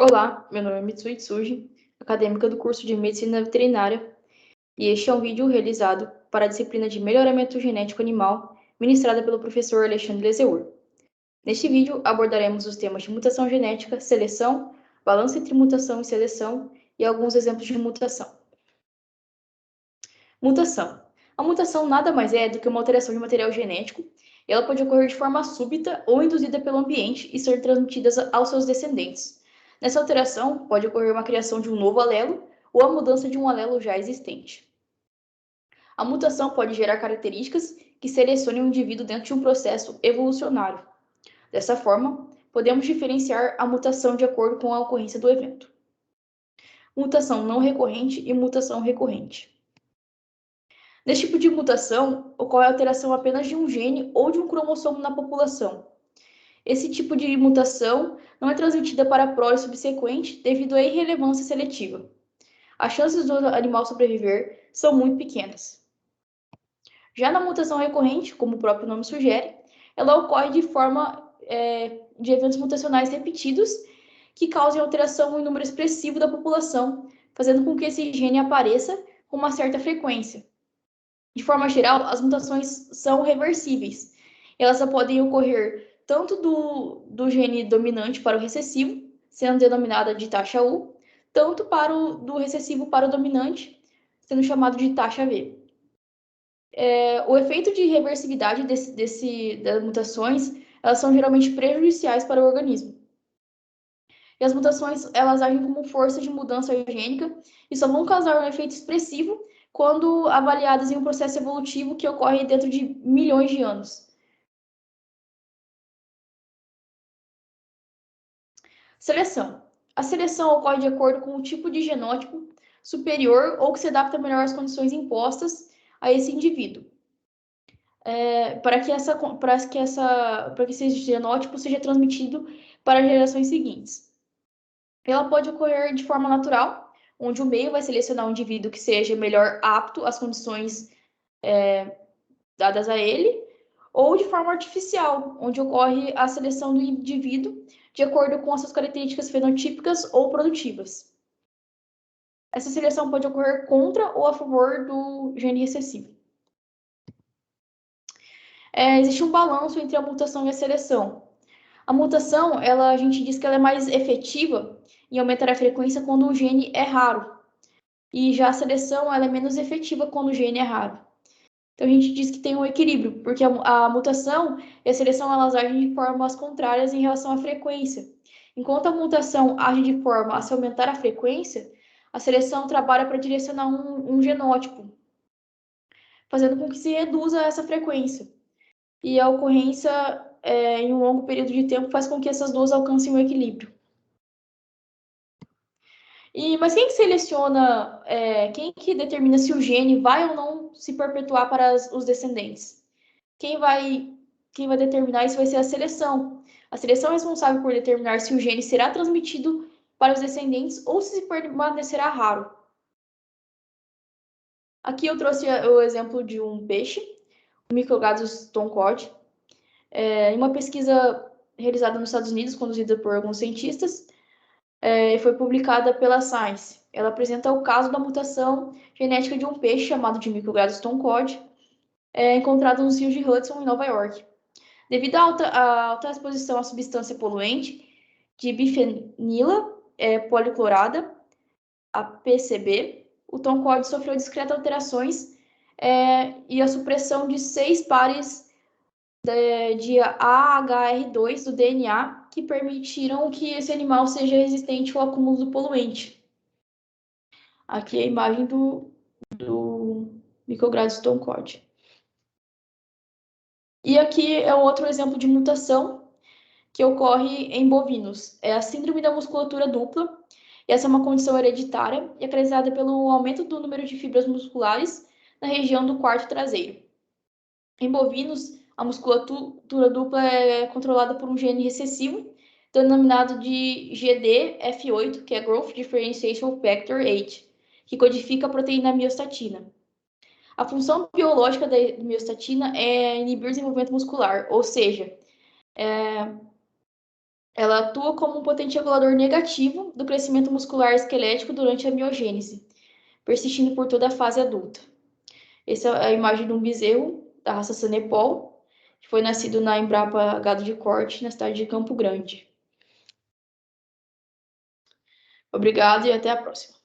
Olá, meu nome é Mitsui Tsuji, acadêmica do curso de Medicina Veterinária, e este é um vídeo realizado para a disciplina de Melhoramento Genético Animal, ministrada pelo professor Alexandre Lezeur. Neste vídeo, abordaremos os temas de mutação genética, seleção, balança entre mutação e seleção e alguns exemplos de mutação. Mutação. A mutação nada mais é do que uma alteração de material genético, e ela pode ocorrer de forma súbita ou induzida pelo ambiente e ser transmitida aos seus descendentes. Nessa alteração, pode ocorrer uma criação de um novo alelo ou a mudança de um alelo já existente. A mutação pode gerar características que selecionem um indivíduo dentro de um processo evolucionário. Dessa forma, podemos diferenciar a mutação de acordo com a ocorrência do evento. Mutação não recorrente e mutação recorrente. Nesse tipo de mutação, ocorre alteração apenas de um gene ou de um cromossomo na população. Esse tipo de mutação não é transmitida para a prole subsequente devido à irrelevância seletiva. As chances do animal sobreviver são muito pequenas. Já na mutação recorrente, como o próprio nome sugere, ela ocorre de forma de eventos mutacionais repetidos que causem alteração em número expressivo da população, fazendo com que esse gene apareça com uma certa frequência. De forma geral, as mutações são reversíveis. Elas podem ocorrer tanto do gene dominante para o recessivo, sendo denominada de taxa U, tanto do recessivo para o dominante, sendo chamado de taxa V. O efeito de reversibilidade das mutações, elas são geralmente prejudiciais para o organismo. E as mutações, elas agem como força de mudança gênica e só vão causar um efeito expressivo quando avaliadas em um processo evolutivo que ocorre dentro de milhões de anos. Seleção. A seleção ocorre de acordo com o tipo de genótipo superior ou que se adapta melhor às condições impostas a esse indivíduo. Para que esse genótipo seja transmitido para as gerações seguintes. Ela pode ocorrer de forma natural, onde o meio vai selecionar um indivíduo que seja melhor apto às condições dadas a ele, ou de forma artificial, onde ocorre a seleção do indivíduo de acordo com as suas características fenotípicas ou produtivas. Essa seleção pode ocorrer contra ou a favor do gene recessivo. Existe um balanço entre a mutação e a seleção. A mutação, a gente diz que ela é mais efetiva em aumentar a frequência quando o gene é raro. E já a seleção, ela é menos efetiva quando o gene é raro. Então a gente diz que tem um equilíbrio, porque a mutação e a seleção, elas agem de formas contrárias em relação à frequência. Enquanto a mutação age de forma a se aumentar a frequência, a seleção trabalha para direcionar um genótipo, fazendo com que se reduza essa frequência. E a ocorrência em um longo período de tempo faz com que essas duas alcancem o equilíbrio. Mas quem que seleciona, quem que determina se o gene vai ou não se perpetuar para os descendentes? Quem vai determinar isso vai ser a seleção. A seleção é responsável por determinar se o gene será transmitido para os descendentes ou se permanecerá raro. Aqui eu trouxe o exemplo de um peixe, o Microgadus tonkod. Em uma pesquisa realizada nos Estados Unidos, conduzida por alguns cientistas, foi publicada pela Science. Ela apresenta o caso da mutação genética de um peixe chamado de Microgadus tonkod, encontrado nos rios de Hudson, em Nova York. Devido à alta exposição à substância poluente de bifenila policlorada, a PCB, o tonkod sofreu discretas alterações e a supressão de 6 pares de AHR2 do DNA que permitiram que esse animal seja resistente ao acúmulo do poluente. Aqui é a imagem do Microgadus tonkod. E aqui é outro exemplo de mutação que ocorre em bovinos. É a síndrome da musculatura dupla. E essa é uma condição hereditária e é caracterizada pelo aumento do número de fibras musculares na região do quarto traseiro. Em bovinos, a musculatura dupla é controlada por um gene recessivo, denominado de GDF8, que é Growth Differentiation Factor 8, que codifica a proteína miostatina. A função biológica da miostatina é inibir o desenvolvimento muscular, ou seja, Ela atua como um potente regulador negativo do crescimento muscular esquelético durante a miogênese, persistindo por toda a fase adulta. Essa é a imagem de um bezerro da raça Sanepol, que foi nascido na Embrapa Gado de Corte, na cidade de Campo Grande. Obrigado e até a próxima.